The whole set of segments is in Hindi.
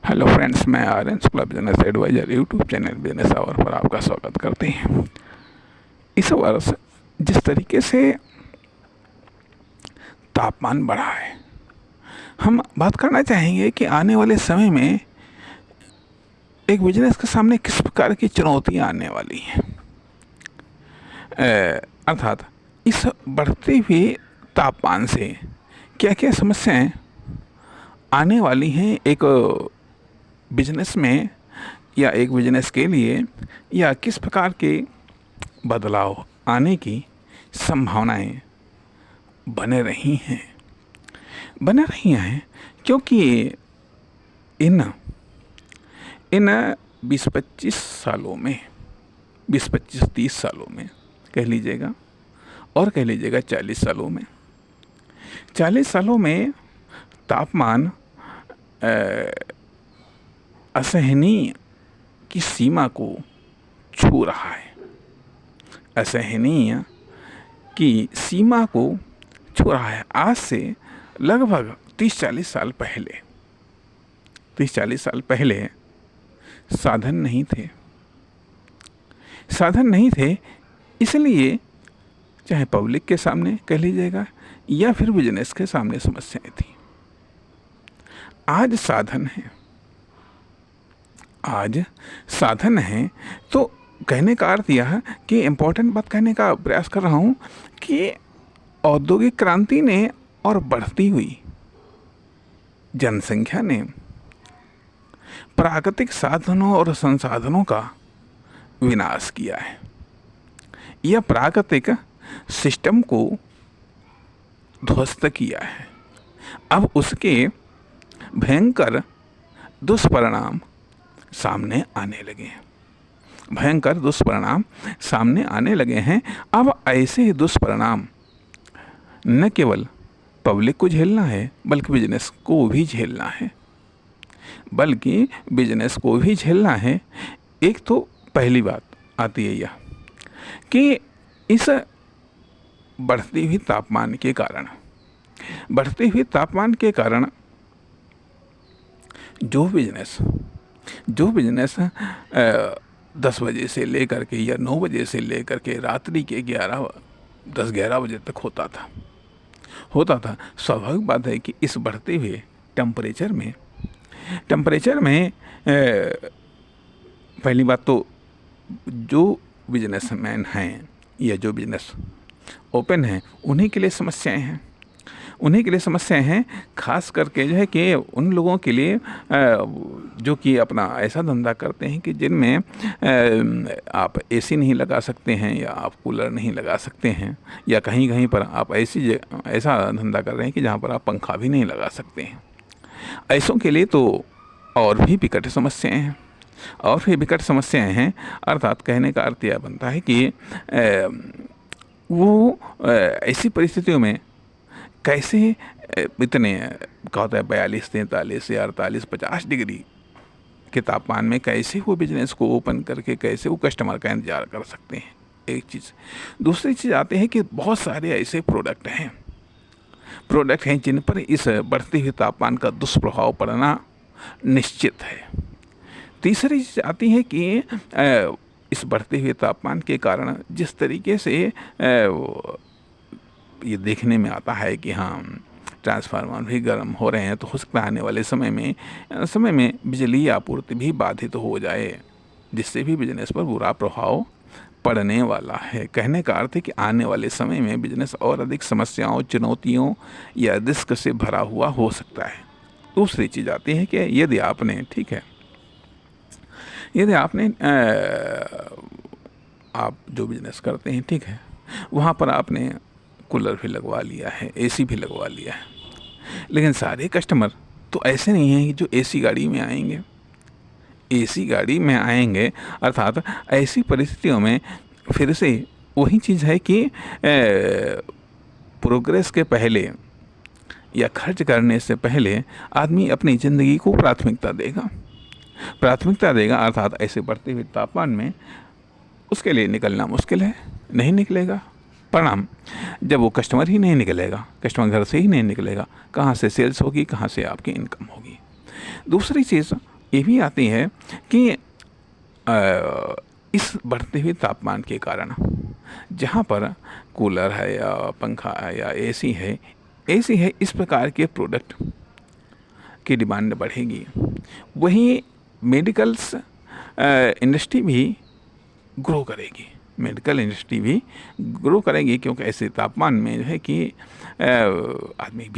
हेलो फ्रेंड्स, मैं Aryan Shukla business advisor YouTube channel business hour पर आपका स्वागत करते हैं। इस वर्ष जिस तरीके से तापमान बढ़ा है, हम बात करना चाहेंगे कि आने वाले समय में एक बिजनेस के सामने किस प्रकार की चुनौतियां आने वाली हैं। अर्थात इस बढ़ते हुए तापमान से क्या क्या समस्याएं आने वाली हैं एक बिजनेस में या एक बिजनेस के लिए, या किस प्रकार के बदलाव आने की संभावनाएं बने रही हैं क्योंकि इन इन 20-25 सालों में, 20-25-30 सालों में कह लीजिएगा, और कह लीजिएगा 40 सालों में तापमान असहनीय की सीमा को छू रहा है। असहनीय की सीमा को छू रहा है। आज से लगभग 30-40 साल पहले साधन नहीं थे, इसलिए चाहे पब्लिक के सामने कह लीजिएगा या फिर बिजनेस के सामने समस्याएं थी। आज साधन है तो कहने का अर्थ यह कि इम्पोर्टेंट बात कहने का प्रयास कर रहा हूँ कि औद्योगिक क्रांति ने और बढ़ती हुई जनसंख्या ने प्राकृतिक साधनों और संसाधनों का विनाश किया है। यह प्राकृतिक सिस्टम को ध्वस्त किया है। अब उसके भयंकर दुष्परिणाम सामने आने लगे हैं। अब ऐसे दुष्परिणाम न केवल पब्लिक को झेलना है बल्कि बिजनेस को भी झेलना है। एक तो पहली बात आती है यह कि इस बढ़ती हुई तापमान के कारण जो बिजनेस 10 बजे से लेकर के या 9 बजे से लेकर के रात्रि के 10-11 बजे तक होता था, स्वाभाविक बात है कि इस बढ़ते हुए टेम्परेचर में पहली बात तो जो बिजनेसमैन हैं या जो बिजनेस ओपन हैं उन्हीं के लिए समस्याएं हैं। खास करके जो है कि उन लोगों के लिए जो कि अपना ऐसा धंधा करते हैं कि जिनमें आप एसी नहीं लगा सकते हैं या आप कूलर नहीं लगा सकते हैं, या कहीं पर आप ऐसा धंधा कर रहे हैं कि जहाँ पर आप पंखा भी नहीं लगा सकते हैं। ऐसों के लिए तो और भी विकट समस्याएं हैं। अर्थात कहने का अर्थ यह बनता है कि वो ऐसी परिस्थितियों में कैसे इतने क्या होता है 42-43 या 48-50 डिग्री के तापमान में कैसे वो बिजनेस को ओपन करके कैसे वो कस्टमर का इंतजार कर सकते हैं। एक चीज़। दूसरी चीज़ आते हैं कि बहुत सारे ऐसे प्रोडक्ट हैं जिन पर इस बढ़ते हुए तापमान का दुष्प्रभाव पड़ना निश्चित है। तीसरी चीज़ आती है कि इस बढ़ते हुए तापमान के कारण जिस तरीके से ये देखने में आता है कि हाँ ट्रांसफार्मर भी गर्म हो रहे हैं, तो हो सकता है आने वाले समय में बिजली आपूर्ति भी बाधित हो जाए, जिससे भी बिजनेस पर बुरा प्रभाव पड़ने वाला है। कहने का अर्थ है कि आने वाले समय में बिजनेस और अधिक समस्याओं, चुनौतियों या रिस्क से भरा हुआ हो सकता है। दूसरी चीज़ आती है कि यदि आपने आप जो बिजनेस करते हैं, ठीक है, वहाँ पर आपने कूलर भी लगवा लिया है, एसी भी लगवा लिया है, लेकिन सारे कस्टमर तो ऐसे नहीं हैं कि जो एसी गाड़ी में आएंगे। अर्थात ऐसी परिस्थितियों में फिर से वही चीज़ है कि प्रोग्रेस के पहले या खर्च करने से पहले आदमी अपनी ज़िंदगी को प्राथमिकता देगा। अर्थात ऐसे बढ़ते हुए तापमान में उसके लिए निकलना मुश्किल है, नहीं निकलेगा। परिणाम, जब वो कस्टमर ही नहीं निकलेगा, कस्टमर घर से ही नहीं निकलेगा, कहाँ से सेल्स होगी, कहाँ से आपकी इनकम होगी। दूसरी चीज़ ये भी आती है कि इस बढ़ते हुए तापमान के कारण जहाँ पर कूलर है या पंखा है या एसी है, इस प्रकार के प्रोडक्ट की डिमांड बढ़ेगी। वहीं मेडिकल्स इंडस्ट्री भी ग्रो करेगी, मेडिकल इंडस्ट्री भी ग्रो करेगी, क्योंकि ऐसे तापमान में जो है कि आदमी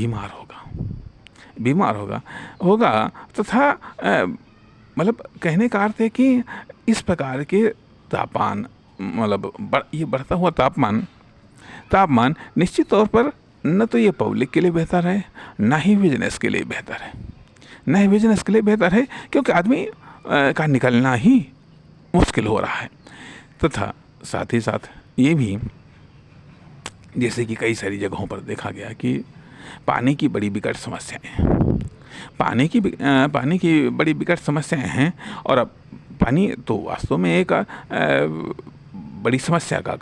बीमार होगा तथा मतलब कहने का अर्थ है कि इस प्रकार के तापमान मतलब ये बढ़ता हुआ तापमान निश्चित तौर पर न तो ये पब्लिक के लिए बेहतर है, ना ही बिजनेस के लिए बेहतर है, क्योंकि आदमी का निकलना ही मुश्किल हो रहा है। तथा साथ ही साथ ये भी, जैसे कि कई सारी जगहों पर देखा गया कि पानी की बड़ी विकट समस्याएं हैं, पानी की बड़ी विकट समस्याएं हैं। और अब पानी तो वास्तव में एक बड़ी समस्या का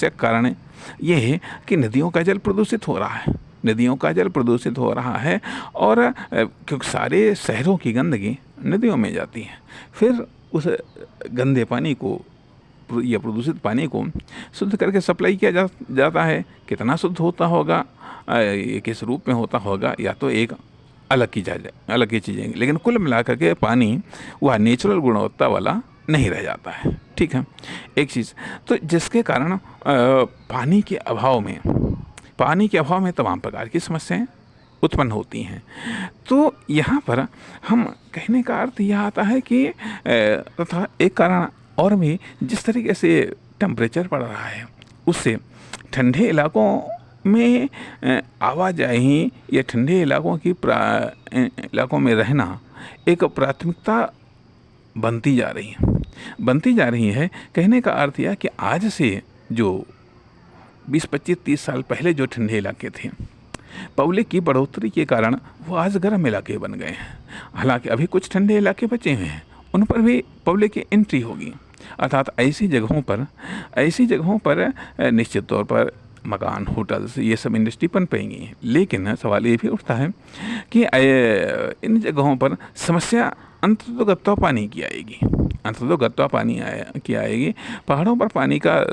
कारण ये है कि नदियों का जल प्रदूषित हो रहा है और क्योंकि सारे शहरों की गंदगी नदियों में जाती है, फिर उस गंदे पानी को या प्रदूषित पानी को शुद्ध करके सप्लाई किया जाता है। कितना शुद्ध होता होगा, ये किस रूप में होता होगा, या तो एक अलग की चीज़ें, लेकिन कुल मिलाकर के पानी वह नेचुरल गुणवत्ता वाला नहीं रह जाता है। ठीक है, एक चीज़ तो जिसके कारण पानी के अभाव में तमाम प्रकार की समस्याएं उत्पन्न होती हैं। तो यहाँ पर हम कहने का अर्थ यह आता है कि तथा एक कारण और भी, जिस तरीके से टेम्परेचर बढ़ रहा है उससे ठंडे इलाकों में आवाजाही या ठंडे इलाकों में रहना एक प्राथमिकता बनती जा रही है। कहने का अर्थ यह कि आज से जो 20, 25, 30 साल पहले जो ठंडे इलाके थे, पब्लिक की बढ़ोतरी के कारण वो आज गर्म इलाके बन गए हैं। हालांकि अभी कुछ ठंडे इलाके बचे हुए हैं, उन पर भी पब्लिक की एंट्री होगी। अर्थात ऐसी जगहों पर निश्चित तौर पर मकान, होटल्स, ये सब इंडस्ट्री बन पाएंगी। लेकिन सवाल ये भी उठता है कि इन जगहों पर समस्या अंततः गत्वा पानी की आएगी। पहाड़ों पर पानी का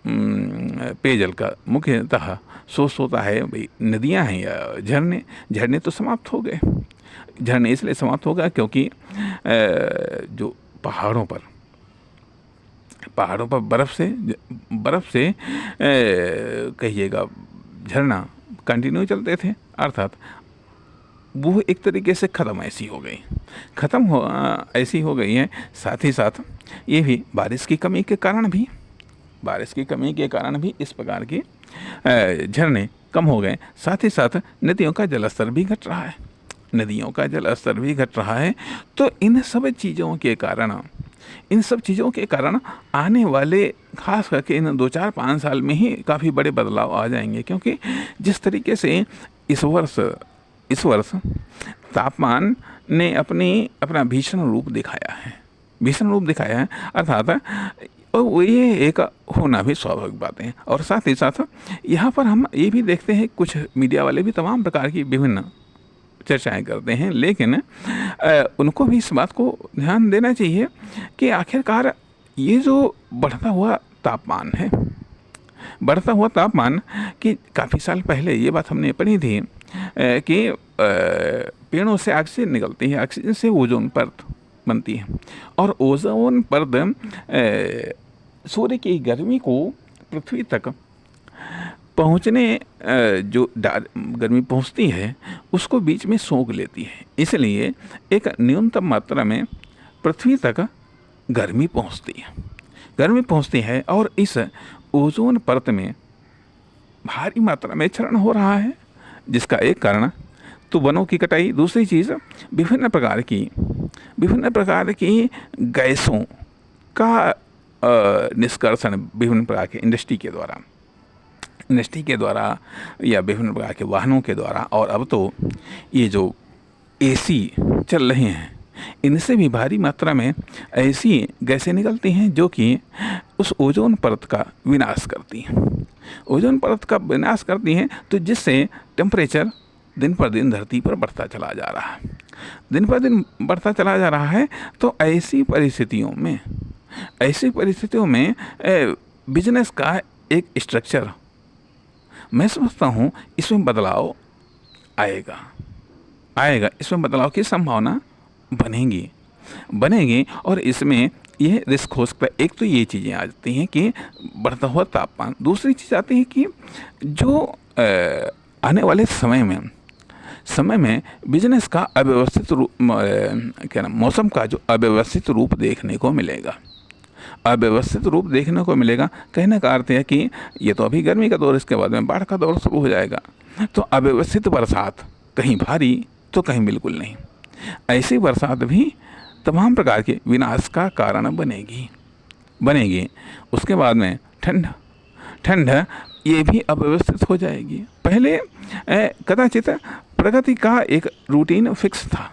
पेयजल का मुख्यतः सोर्स होता है भाई नदियां हैं या झरने तो समाप्त हो गए। झरने इसलिए समाप्त हो गए क्योंकि जो पहाड़ों पर बर्फ़ से कहिएगा झरना कंटिन्यू चलते थे, अर्थात वो एक तरीके से ख़त्म ऐसी हो गई है। साथ ही साथ ये भी बारिश की कमी के कारण भी इस प्रकार के झरने कम हो गए। साथ ही साथ नदियों का जलस्तर भी घट रहा है। तो इन सब चीज़ों के कारण आने वाले, खास करके इन 2, 4, 5 साल में ही काफ़ी बड़े बदलाव आ जाएंगे, क्योंकि जिस तरीके से इस वर्ष तापमान ने अपना भीषण रूप दिखाया है, अर्थात वो ये एक होना भी स्वाभाविक बातें हैं। और साथ ही साथ यहाँ पर हम ये भी देखते हैं, कुछ मीडिया वाले भी तमाम प्रकार की विभिन्न चर्चाएं करते हैं, लेकिन उनको भी इस बात को ध्यान देना चाहिए कि आखिरकार ये जो बढ़ता हुआ तापमान कि काफ़ी साल पहले ये बात हमने पढ़ी थी कि पेड़ों से ऑक्सीजन निकलती है, ऑक्सीजन से ओजोन परत बनती है, और ओजोन परत सूर्य की गर्मी को पृथ्वी तक पहुँचने जो गर्मी पहुँचती है उसको बीच में सोख लेती है। इसलिए एक न्यूनतम मात्रा में पृथ्वी तक गर्मी पहुँचती है और इस ओजोन परत में भारी मात्रा में क्षरण हो रहा है, जिसका एक कारण तो वनों की कटाई, दूसरी चीज़ विभिन्न प्रकार की गैसों का निष्कर्षण विभिन्न प्रकार के इंडस्ट्री के द्वारा या विभिन्न प्रकार के वाहनों के द्वारा, और अब तो ये जो एसी चल रहे हैं इनसे भी भारी मात्रा में ऐसी गैसें निकलती हैं जो कि उस ओजोन परत का विनाश करती हैं, तो जिससे टेम्परेचर दिन पर दिन धरती पर बढ़ता चला जा रहा है। दिन पर दिन बढ़ता चला जा रहा है। तो ऐसी परिस्थितियों में बिजनेस का एक स्ट्रक्चर, मैं समझता हूँ इसमें बदलाव आएगा आएगा इसमें बदलाव की संभावना बनेगी। और इसमें ये रिस्क हो सकता है। एक तो ये चीज़ें आ जाती हैं कि बढ़ता हुआ तापमान, दूसरी चीज़ आती है कि जो आने वाले समय में बिजनेस का अव्यवस्थित रूप, क्या नाम, मौसम का जो अव्यवस्थित रूप देखने को मिलेगा। कहने का अर्थ है कि ये तो अभी गर्मी का दौर, इसके बाद में बाढ़ का दौर शुरू हो जाएगा। तो अव्यवस्थित बरसात, कहीं भारी तो कहीं बिल्कुल नहीं। ऐसी बरसात भी तमाम प्रकार के विनाश का कारण बनेगी। उसके बाद में ठंड ये भी अव्यवस्थित हो जाएगी। पहले कदाचित प्रकृति का एक रूटीन फिक्स था,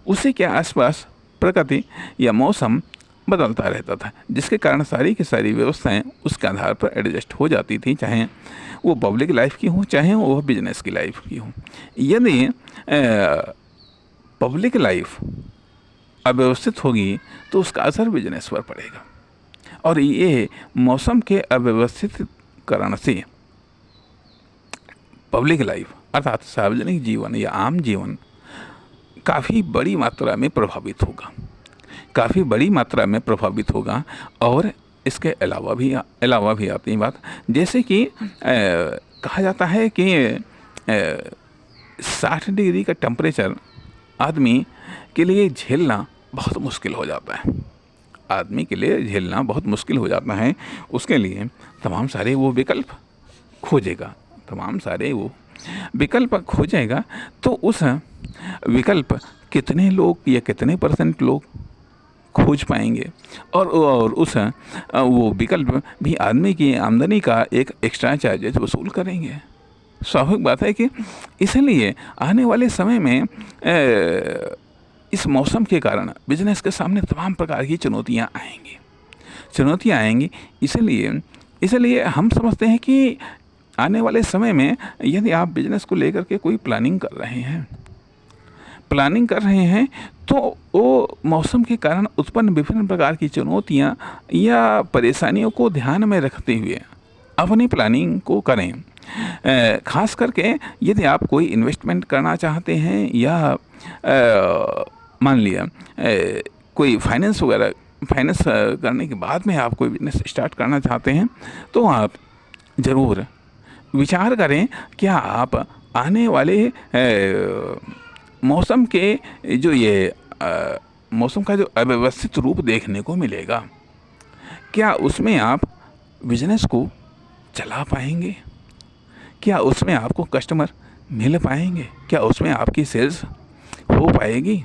उसी के आसपास प्रकृति या मौसम बदलता रहता था, जिसके कारण सारी की सारी व्यवस्थाएं उसके आधार पर एडजस्ट हो जाती थी, चाहे वो पब्लिक लाइफ की हो, चाहे वो बिजनेस की लाइफ की हो। यदि पब्लिक लाइफ अव्यवस्थित होगी तो उसका असर बिजनेस पर पड़ेगा। और ये मौसम के अव्यवस्थितकरण से पब्लिक लाइफ अर्थात सार्वजनिक जीवन या आम जीवन काफ़ी बड़ी मात्रा में प्रभावित होगा। और इसके अलावा भी आती है बात, जैसे कि कहा जाता है कि 60 डिग्री का टेम्परेचर आदमी के लिए झेलना बहुत मुश्किल हो जाता है। उसके लिए तमाम सारे वो विकल्प खोजेगा। तो उस विकल्प कितने लोग या कितने % लोग खोज पाएंगे, और उस वो विकल्प भी आदमी की आमदनी का एक एक्स्ट्रा चार्जेस वसूल करेंगे। स्वाभाविक बात है कि इसलिए आने वाले समय में इस मौसम के कारण बिजनेस के सामने तमाम प्रकार की चुनौतियां आएंगी। इसलिए हम समझते हैं कि आने वाले समय में यदि आप बिजनेस को लेकर के कोई प्लानिंग कर रहे हैं तो वो मौसम के कारण उत्पन्न विभिन्न प्रकार की चुनौतियां या परेशानियों को ध्यान में रखते हुए अपनी प्लानिंग को करें। खास करके यदि आप कोई इन्वेस्टमेंट करना चाहते हैं या मान लिया कोई फाइनेंस करने के बाद में आप कोई बिजनेस स्टार्ट करना चाहते हैं, तो आप ज़रूर विचार करें क्या आप आने वाले मौसम का जो अव्यवस्थित रूप देखने को मिलेगा, क्या उसमें आप बिजनेस को चला पाएंगे? क्या उसमें आपको कस्टमर मिल पाएंगे? क्या उसमें आपकी सेल्स हो पाएगी?